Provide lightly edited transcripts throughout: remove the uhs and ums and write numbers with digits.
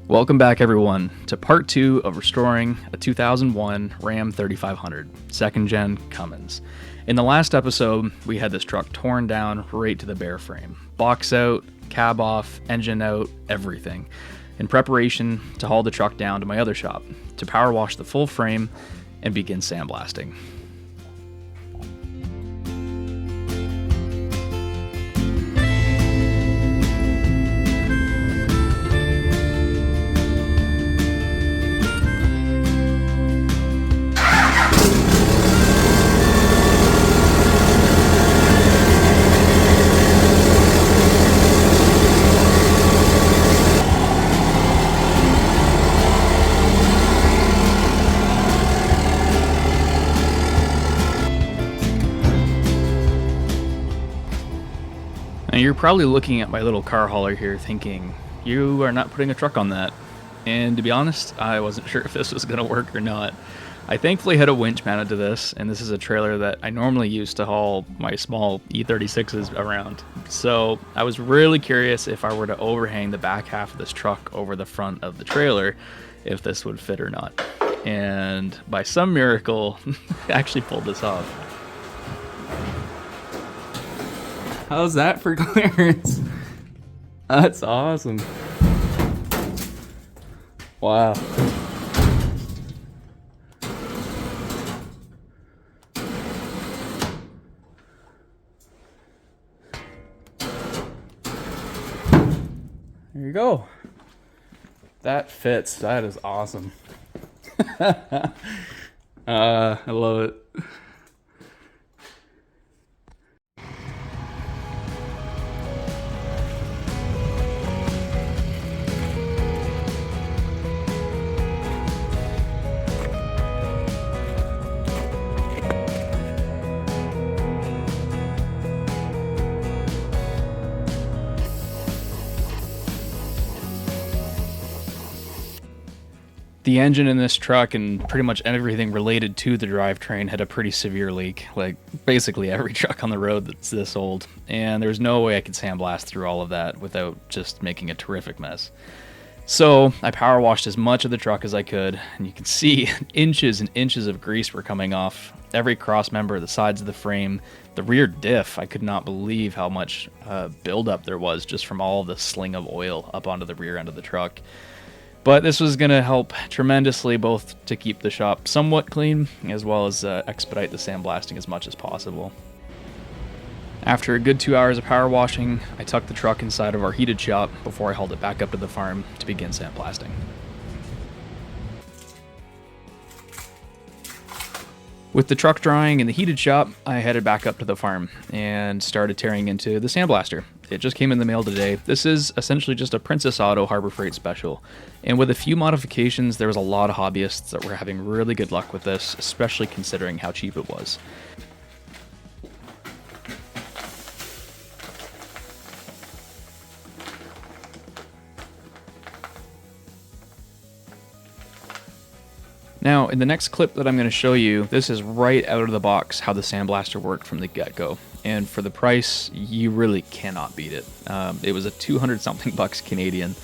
Welcome back, everyone, to part 2 of restoring a 2001 Ram 3500, second gen Cummins. In the last episode, we had this truck torn down right to the bare frame. Box out, cab off, engine out, everything. In preparation to haul the truck down to my other shop, to power wash the full frame and begin sandblasting. Now you're probably looking at my little car hauler here thinking, you are not putting a truck on that. And to be honest, I wasn't sure if this was going to work or not. I thankfully had a winch mounted to this, and this is a trailer that I normally use to haul my small E36s around. So I was really curious if I were to overhang the back half of this truck over the front of the trailer, if this would fit or not. And by some miracle, I actually pulled this off. How's that for clearance? That's awesome. Wow. There you go. That fits. That is awesome. I love it. The engine in this truck and pretty much everything related to the drivetrain had a pretty severe leak, like basically every truck on the road that's this old, and there's no way I could sandblast through all of that without just making a terrific mess. So I power washed as much of the truck as I could, and you can see inches and inches of grease were coming off every cross member, the sides of the frame, the rear diff. I could not believe how much buildup there was just from all of the sling of oil up onto the rear end of the truck. But this was going to help tremendously, both to keep the shop somewhat clean, as well as expedite the sandblasting as much as possible. After a good 2 hours of power washing, I tucked the truck inside of our heated shop before I hauled it back up to the farm to begin sandblasting. With the truck drying in the heated shop, I headed back up to the farm and started tearing into the sandblaster. It just came in the mail today. This is essentially just a Princess Auto Harbor Freight special. And with a few modifications, there was a lot of hobbyists that were having really good luck with this, especially considering how cheap it was. Now, in the next clip that I'm going to show you, this is right out of the box how the sandblaster worked from the get-go. And for the price, you really cannot beat it. It was a 200 something bucks Canadian,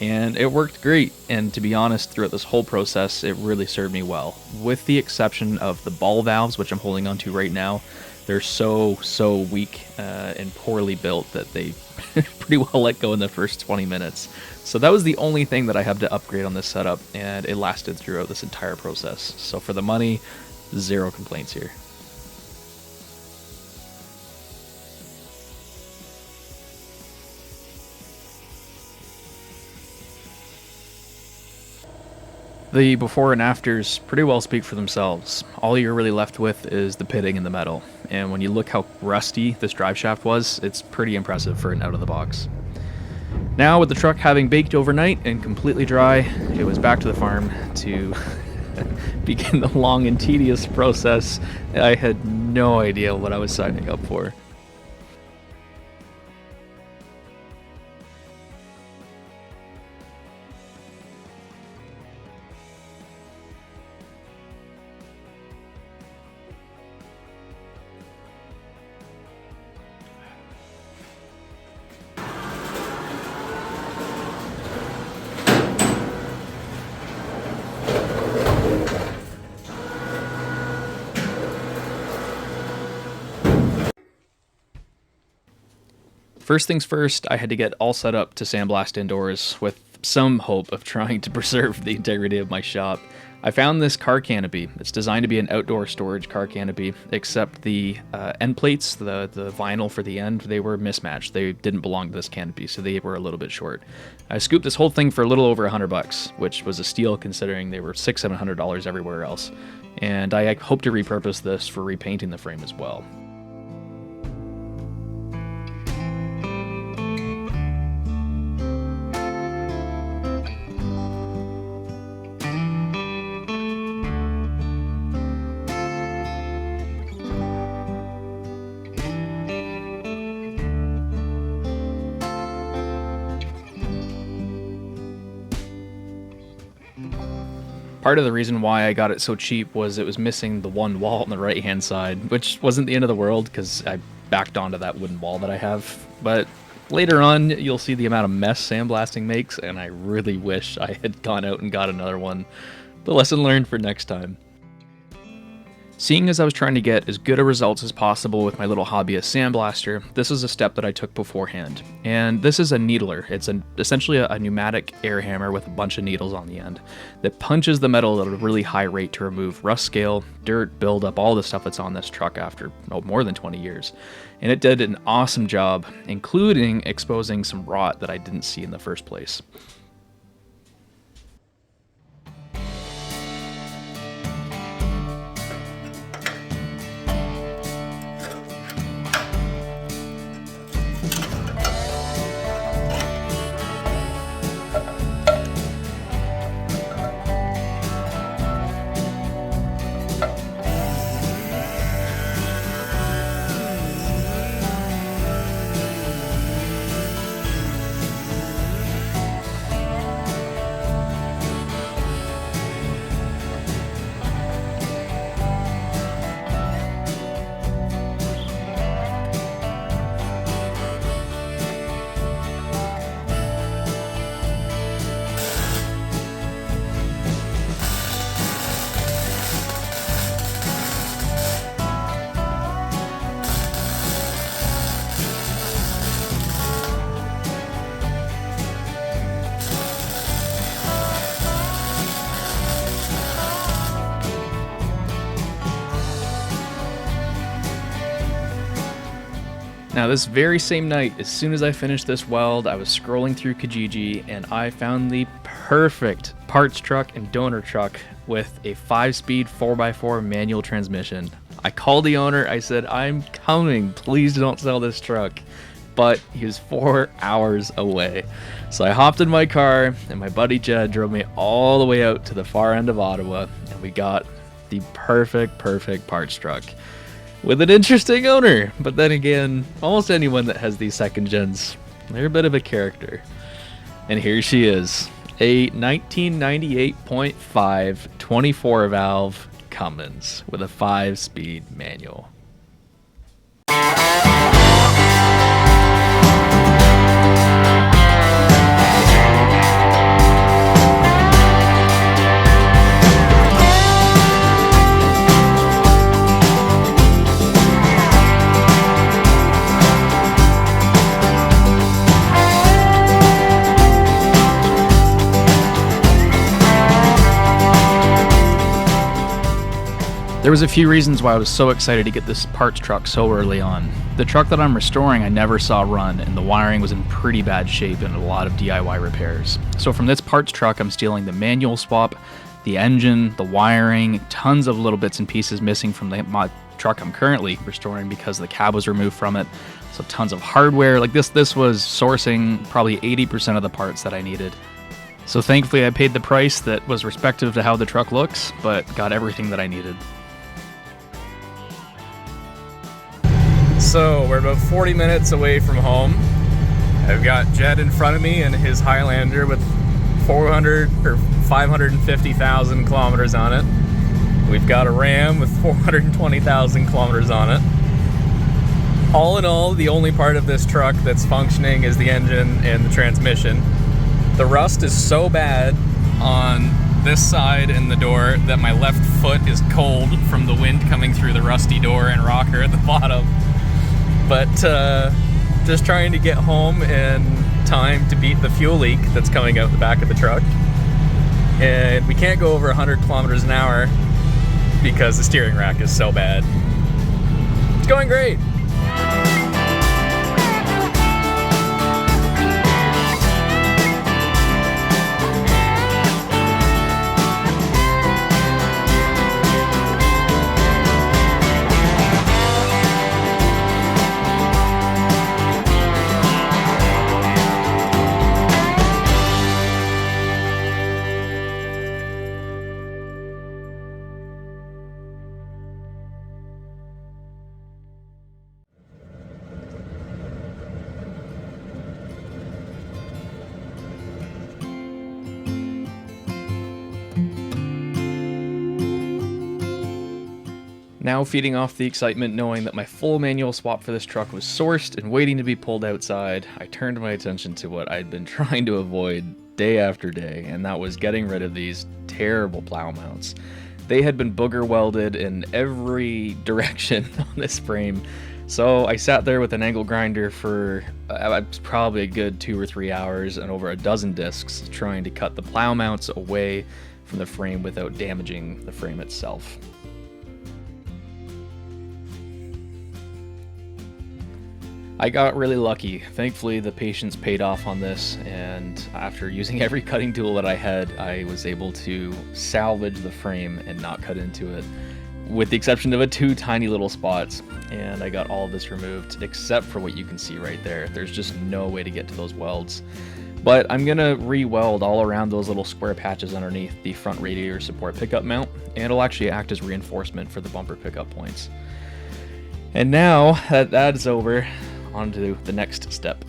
and it worked great. And to be honest, throughout this whole process, it really served me well. With the exception of the ball valves, which I'm holding onto right now, they're so weak and poorly built that they pretty well let go in the first 20 minutes. So that was the only thing that I had to upgrade on this setup, and it lasted throughout this entire process. So for the money, zero complaints here. The before and afters pretty well speak for themselves. All you're really left with is the pitting and the metal. And when you look how rusty this drive shaft was, it's pretty impressive for an out of the box. Now, with the truck having baked overnight and completely dry, it was back to the farm to begin the long and tedious process. I had no idea what I was signing up for. First things first, I had to get all set up to sandblast indoors with some hope of trying to preserve the integrity of my shop. I found this car canopy. It's designed to be an outdoor storage car canopy, except the end plates, the vinyl for the end, they were mismatched. They didn't belong to this canopy, so they were a little bit short. I scooped this whole thing for a little over $100, which was a steal considering they were $600-700 everywhere else. And I hope to repurpose this for repainting the frame as well. Part of the reason why I got it so cheap was it was missing the one wall on the right hand side, which wasn't the end of the world because I backed onto that wooden wall that I have. But later on, you'll see the amount of mess sandblasting makes, and I really wish I had gone out and got another one. The lesson learned for next time. Seeing as I was trying to get as good a results as possible with my little hobbyist sandblaster, this is a step that I took beforehand. And this is a needler. It's essentially a pneumatic air hammer with a bunch of needles on the end that punches the metal at a really high rate to remove rust scale, dirt, buildup, all the stuff that's on this truck after more than 20 years. And it did an awesome job, including exposing some rot that I didn't see in the first place. Now this very same night, as soon as I finished this weld, I was scrolling through Kijiji and I found the perfect parts truck and donor truck with a 5-speed 4x4 manual transmission. I called the owner, I said, "I'm coming, please don't sell this truck." But he was 4 hours away. So I hopped in my car and my buddy Jed drove me all the way out to the far end of Ottawa and we got the perfect parts truck. With an interesting owner, but then again, almost anyone that has these second gens, they're a bit of a character. And here she is, a 1998.5 24 valve Cummins with a 5-speed manual. There was a few reasons why I was so excited to get this parts truck so early on. The truck that I'm restoring I never saw run, and the wiring was in pretty bad shape and a lot of DIY repairs. So from this parts truck I'm stealing the manual swap, the engine, the wiring, tons of little bits and pieces missing from my truck I'm currently restoring because the cab was removed from it. So tons of hardware. Like this was sourcing probably 80% of the parts that I needed. So thankfully I paid the price that was respective to how the truck looks, but got everything that I needed. So we're about 40 minutes away from home. I've got Jed in front of me and his Highlander with 550,000 kilometers on it. We've got a Ram with 420,000 kilometers on it. All in all, the only part of this truck that's functioning is the engine and the transmission. The rust is so bad on this side and the door that my left foot is cold from the wind coming through the rusty door and rocker at the bottom. But Just trying to get home in time to beat the fuel leak that's coming out the back of the truck. And we can't go over 100 kilometers an hour because the steering rack is so bad. It's going great. Now feeding off the excitement knowing that my full manual swap for this truck was sourced and waiting to be pulled outside, I turned my attention to what I'd been trying to avoid day after day, and that was getting rid of these terrible plow mounts. They had been booger welded in every direction on this frame, so I sat there with an angle grinder for probably a good 2 or 3 hours and over a dozen discs trying to cut the plow mounts away from the frame without damaging the frame itself. I got really lucky. Thankfully, the patience paid off on this, and after using every cutting tool that I had, I was able to salvage the frame and not cut into it, with the exception of 2 tiny little spots. And I got all of this removed, except for what you can see right there. There's just no way to get to those welds. But I'm gonna re-weld all around those little square patches underneath the front radiator support pickup mount, and it'll actually act as reinforcement for the bumper pickup points. And now that is over, on to the next step.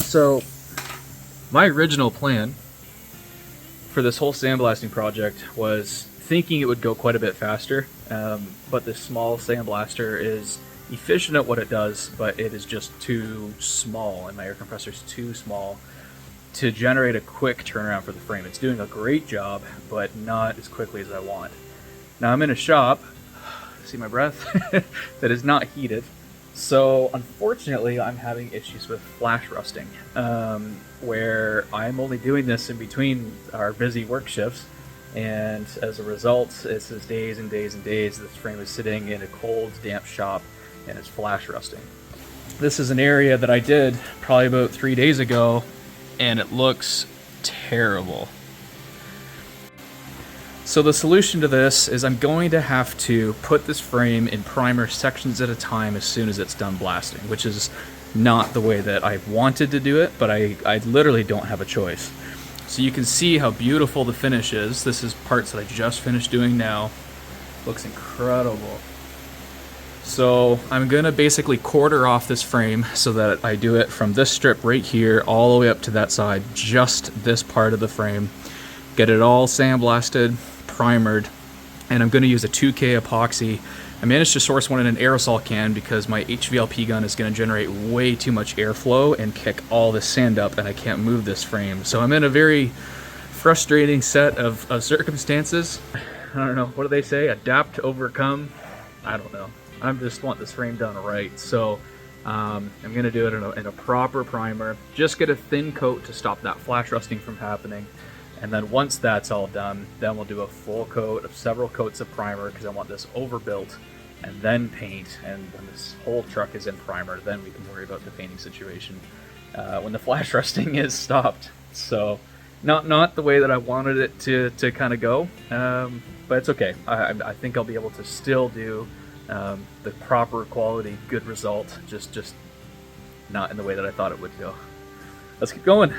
So, my original plan for this whole sandblasting project was thinking it would go quite a bit faster, but this small sandblaster is efficient at what it does, but it is just too small, and my air compressor is too small to generate a quick turnaround for the frame. It's doing a great job, but not as quickly as I want. Now I'm in a shop, see my breath, that is not heated. So unfortunately, I'm having issues with flash rusting, where I'm only doing this in between our busy work shifts, and as a result, it's just days and days and days this frame is sitting in a cold, damp shop, and it's flash rusting. This is an area that I did probably about 3 days ago, and it looks terrible. So the solution to this is I'm going to have to put this frame in primer sections at a time as soon as it's done blasting, which is not the way that I wanted to do it, but I literally don't have a choice. So you can see how beautiful the finish is. This is parts that I just finished doing now. Looks incredible. So I'm gonna basically quarter off this frame so that I do it from this strip right here all the way up to that side, just this part of the frame. Get it all sandblasted, primered, and I'm gonna use a 2K epoxy. I managed to source one in an aerosol can because my HVLP gun is gonna generate way too much airflow and kick all this sand up, and I can't move this frame. So I'm in a very frustrating set of circumstances. I don't know, what do they say? Adapt to overcome? I don't know. I just want this frame done right. So I'm gonna do it in a proper primer. Just get a thin coat to stop that flash rusting from happening. And then once that's all done, then we'll do a full coat of several coats of primer because I want this overbuilt, and then paint. And when this whole truck is in primer, then we can worry about the painting situation when the flash rusting is stopped. So not the way that I wanted it to kind of go, but it's okay. I think I'll be able to still do the proper quality, good result, just not in the way that I thought it would go. Let's keep going.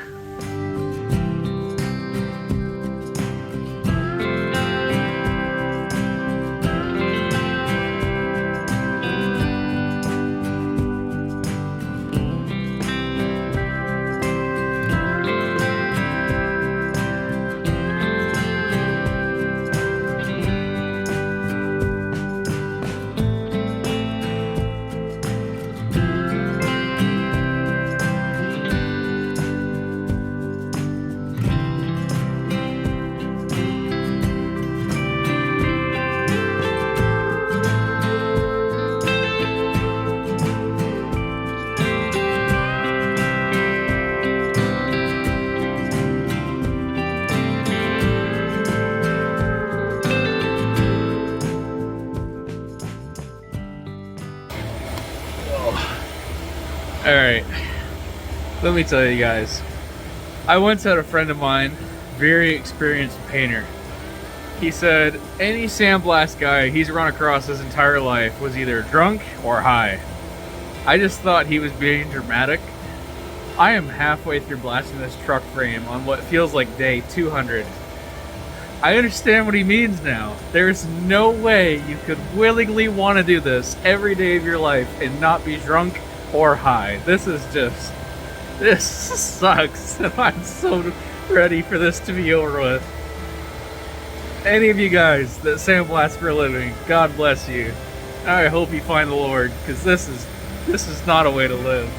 Alright, let me tell you guys. I once had a friend of mine, very experienced painter. He said any sandblast guy he's run across his entire life was either drunk or high. I just thought he was being dramatic. I am halfway through blasting this truck frame on what feels like day 200. I understand what he means now. There's no way you could willingly want to do this every day of your life and not be drunk or high. This sucks. I'm so ready for this to be over with. Any of you guys that sandblast for a living, God bless you. I hope you find the Lord, because this is not a way to live.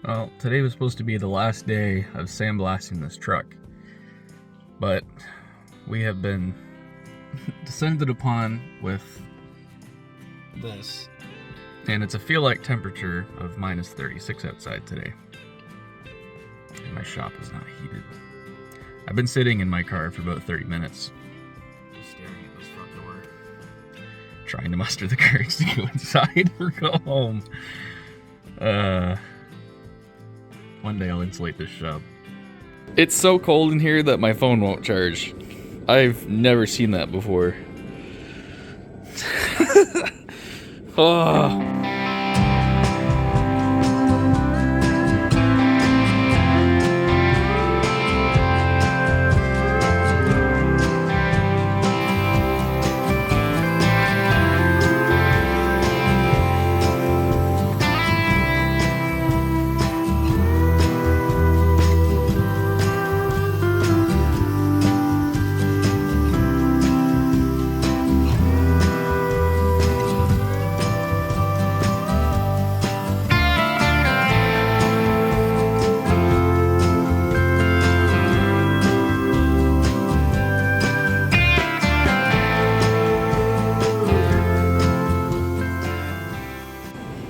Well, today was supposed to be the last day of sandblasting this truck, but we have been descended upon with this, and it's a feel-like temperature of minus 36 outside today, and my shop is not heated. I've been sitting in my car for about 30 minutes, just staring at this front door, trying to muster the courage to go inside or go home. One day I'll insulate this shop. It's so cold in here that my phone won't charge. I've never seen that before. Oh.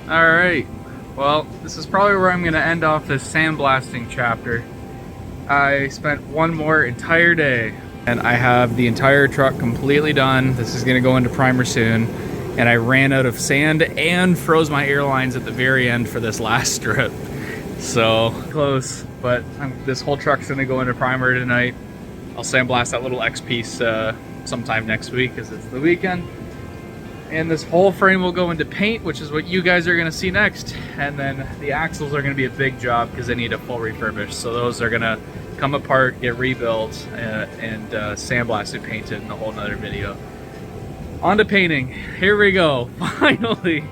Alright, well, this is probably where I'm going to end off this sandblasting chapter. I spent one more entire day And I have the entire truck completely done. This is gonna go into primer soon. And I ran out of sand and froze my airlines at the very end for this last strip. So close, but this whole truck's gonna go into primer tonight. I'll sandblast that little X piece sometime next week because it's the weekend. And this whole frame will go into paint, which is what you guys are gonna see next. And then the axles are gonna be a big job because they need a full refurbish. So those are gonna come apart, get rebuilt, and sandblasted, painted in a whole nother video. On to painting. Here we go. Finally.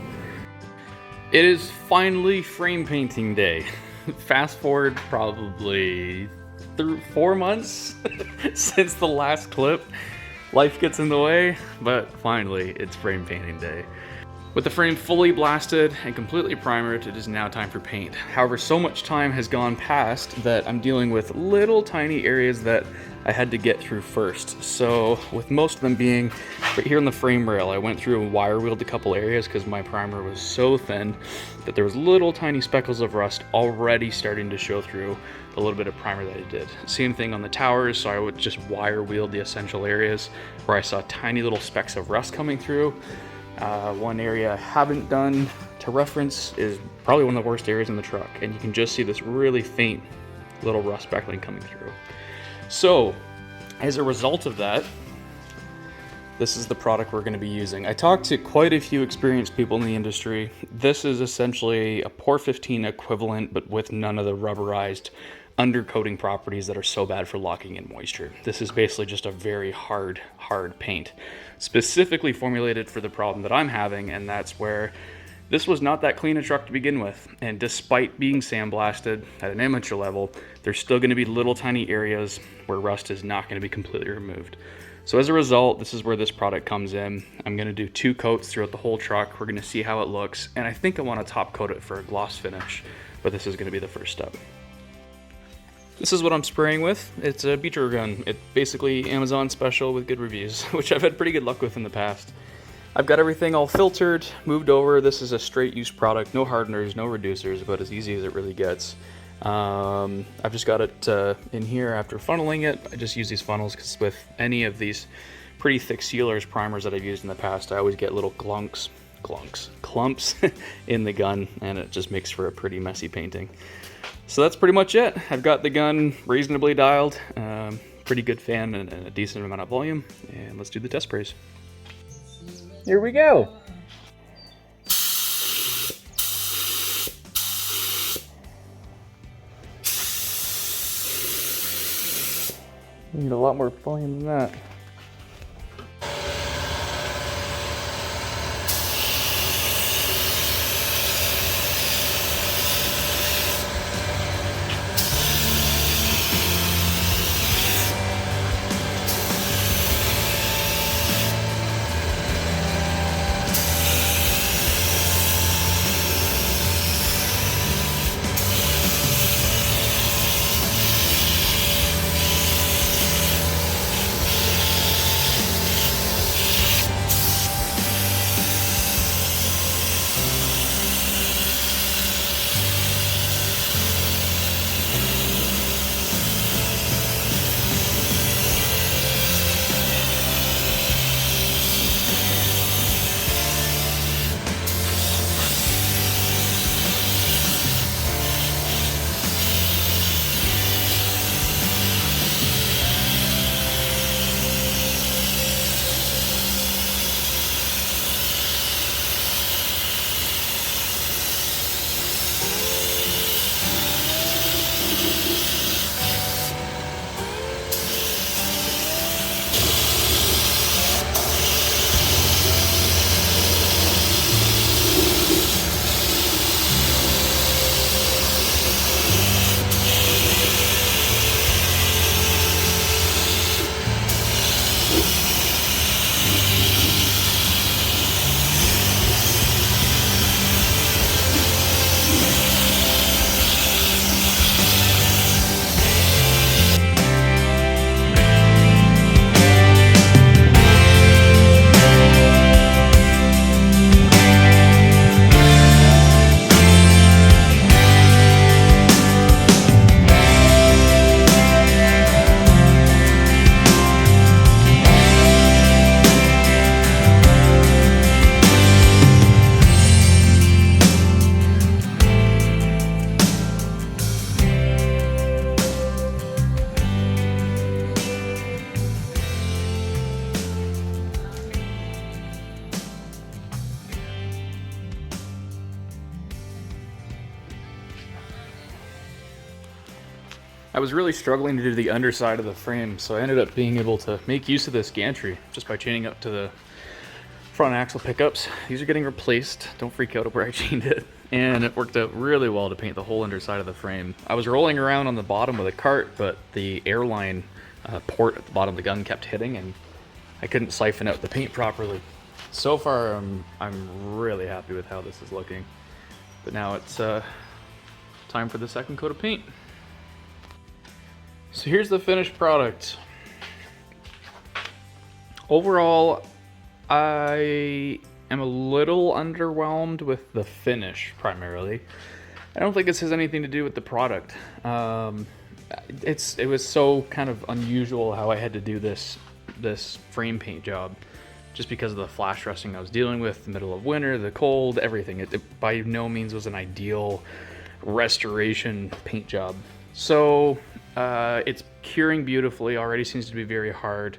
It is finally frame painting day. Fast forward probably 4 months since the last clip. Life gets in the way, but finally it's frame painting day. With the frame fully blasted and completely primered, it is now time for paint. However, so much time has gone past that I'm dealing with little tiny areas that I had to get through first. So with most of them being right here on the frame rail, I went through and wire wheeled a couple areas because my primer was so thin that there was little tiny speckles of rust already starting to show through a little bit of primer that I did. Same thing on the towers, so I would just wire wheel the essential areas where I saw tiny little specks of rust coming through. One area I haven't done to reference is probably one of the worst areas in the truck, and you can just see this really faint little rust speckling coming through. So, as a result of that, this is the product we're going to be using. I talked to quite a few experienced people in the industry. This is essentially a Pour 15 equivalent, but with none of the rubberized undercoating properties that are so bad for locking in moisture. This is basically just a very hard paint, specifically formulated for the problem that I'm having, and that's where this was not that clean a truck to begin with. And despite being sandblasted at an amateur level, there's still going to be little tiny areas where rust is not going to be completely removed. So as a result, this is where this product comes in. I'm going to do 2 coats throughout the whole truck. We're going to see how it looks, and I think I want to top coat it for a gloss finish, but this is going to be the first step. This is what I'm spraying with. It's a beater gun. It's basically Amazon special with good reviews, which I've had pretty good luck with in the past. I've got everything all filtered, moved over. This is a straight use product, no hardeners, no reducers, but as easy as it really gets. I've just got it in here after funneling it. I just use these funnels because with any of these pretty thick sealers, primers that I've used in the past, I always get little clumps in the gun, and it just makes for a pretty messy painting. So that's pretty much it. I've got the gun reasonably dialed, pretty good fan and a decent amount of volume, and let's do the test sprays. Here we go. Need a lot more volume than that. I was really struggling to do the underside of the frame, so I ended up being able to make use of this gantry just by chaining up to the front axle pickups. These are getting replaced. Don't freak out where I chained it. And it worked out really well to paint the whole underside of the frame. I was rolling around on the bottom of the cart, but the airline port at the bottom of the gun kept hitting, and I couldn't siphon out the paint properly. So far, I'm really happy with how this is looking. But now it's time for the second coat of paint. So here's the finished product. Overall, I am a little underwhelmed with the finish primarily. I don't think this has anything to do with the product. It was so kind of unusual how I had to do this frame paint job, just because of the flash rusting I was dealing with, the middle of winter, the cold, everything. It by no means was an ideal restoration paint job. So it's curing beautifully. Already seems to be very hard,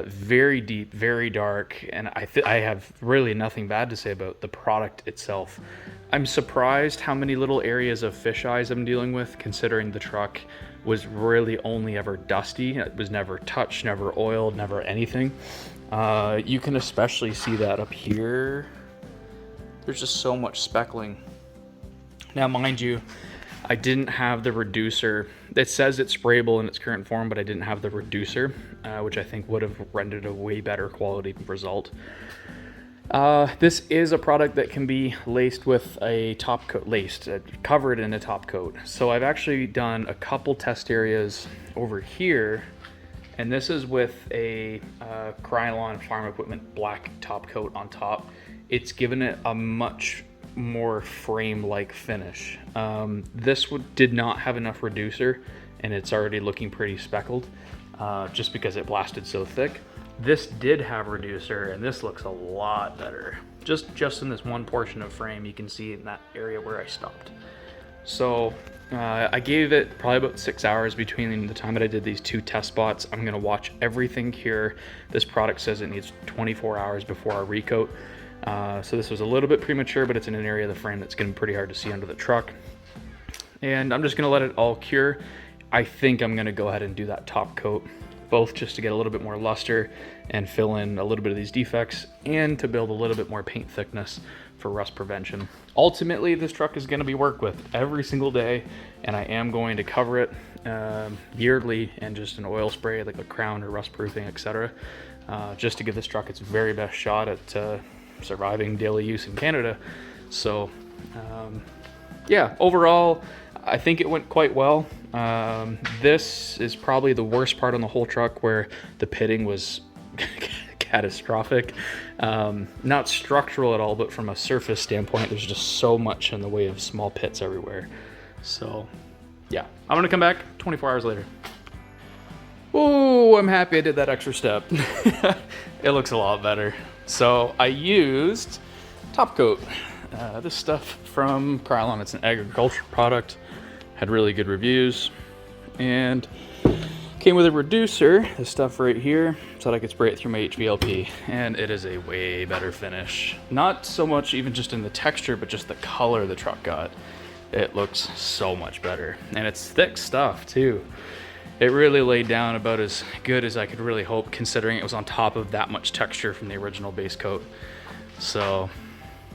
very deep, very dark, and I have really nothing bad to say about the product itself. I'm surprised how many little areas of fish eyes I'm dealing with, considering the truck was really only ever dusty. It was never touched, never oiled, never anything. You can especially see that up here. There's just so much speckling. Now, mind you, I didn't have the reducer. It says it's sprayable in its current form, but I didn't have the reducer, which I think would have rendered a way better quality result. This is a product that can be laced with a top coat, covered in a top coat. So I've actually done a couple test areas over here, and this is with a Krylon Farm Equipment black top coat on top. It's given it a much more frame-like finish. This did not have enough reducer, and it's already looking pretty speckled, just because it blasted so thick. This did have reducer, and this looks a lot better. Just in this one portion of frame, you can see in that area where I stopped. So I gave it probably about 6 hours between the time that I did these two test spots. I'm gonna watch everything cure. This product says it needs 24 hours before our recoat. So this was a little bit premature, but it's in an area of the frame that's gonna be pretty hard to see under the truck. And I'm just gonna let it all cure. I think I'm gonna go ahead and do that top coat, both just to get a little bit more luster and fill in a little bit of these defects, and to build a little bit more paint thickness for rust prevention. Ultimately, this truck is gonna be worked with every single day, and I am going to cover it yearly and just an oil spray, like a crown or rust proofing, etc., just to give this truck its very best shot at surviving daily use in Canada. So yeah, overall, I think it went quite well. This is probably the worst part on the whole truck, where the pitting was catastrophic. Not structural at all, but from a surface standpoint, there's just so much in the way of small pits everywhere. So yeah, I'm gonna come back 24 hours later. Oh, I'm happy I did that extra step. It looks a lot better. So I used top coat. This stuff from Krylon, it's an agriculture product, had really good reviews, and came with a reducer, this stuff right here, so that I could spray it through my HVLP, and it is a way better finish. Not so much even just in the texture, but just the color the truck got. It looks so much better, and it's thick stuff too. It really laid down about as good as I could really hope, considering it was on top of that much texture from the original base coat. So,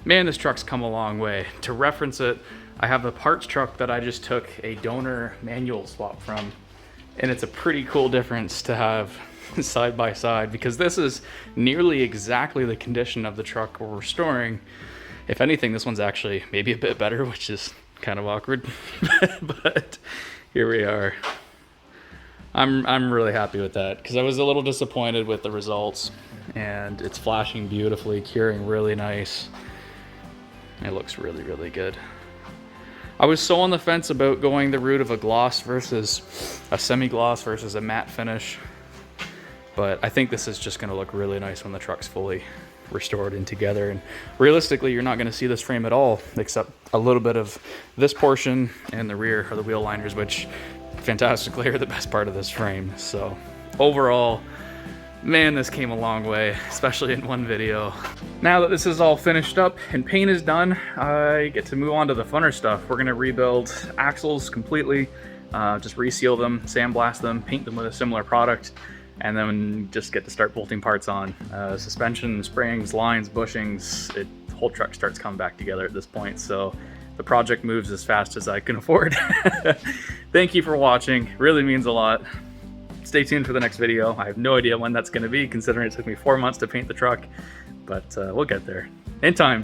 man, this truck's come a long way. To reference it, I have a parts truck that I just took a donor manual swap from, and it's a pretty cool difference to have side by side, because this is nearly exactly the condition of the truck we're restoring. If anything, this one's actually maybe a bit better, which is kind of awkward, but here we are. I'm really happy with that, because I was a little disappointed with the results, and it's flashing beautifully, curing really nice. It looks really, really good. I was so on the fence about going the route of a gloss versus a semi-gloss versus a matte finish, but I think this is just going to look really nice when the truck's fully restored and together. And realistically, you're not going to see this frame at all, except a little bit of this portion and the rear or the wheel liners, which fantastically are the best part of this frame. So overall, man, this came a long way, especially in one video. Now that this is all finished up and paint is done, I get to move on to the funner stuff. We're gonna rebuild axles completely, just reseal them, sandblast them, paint them with a similar product, and then just get to start bolting parts on. Suspension, springs, lines, bushings, the whole truck starts coming back together at this point. So the project moves as fast as I can afford. Thank you for watching, really means a lot. Stay tuned for the next video. I have no idea when that's going to be, considering it took me 4 months to paint the truck, but we'll get there in time.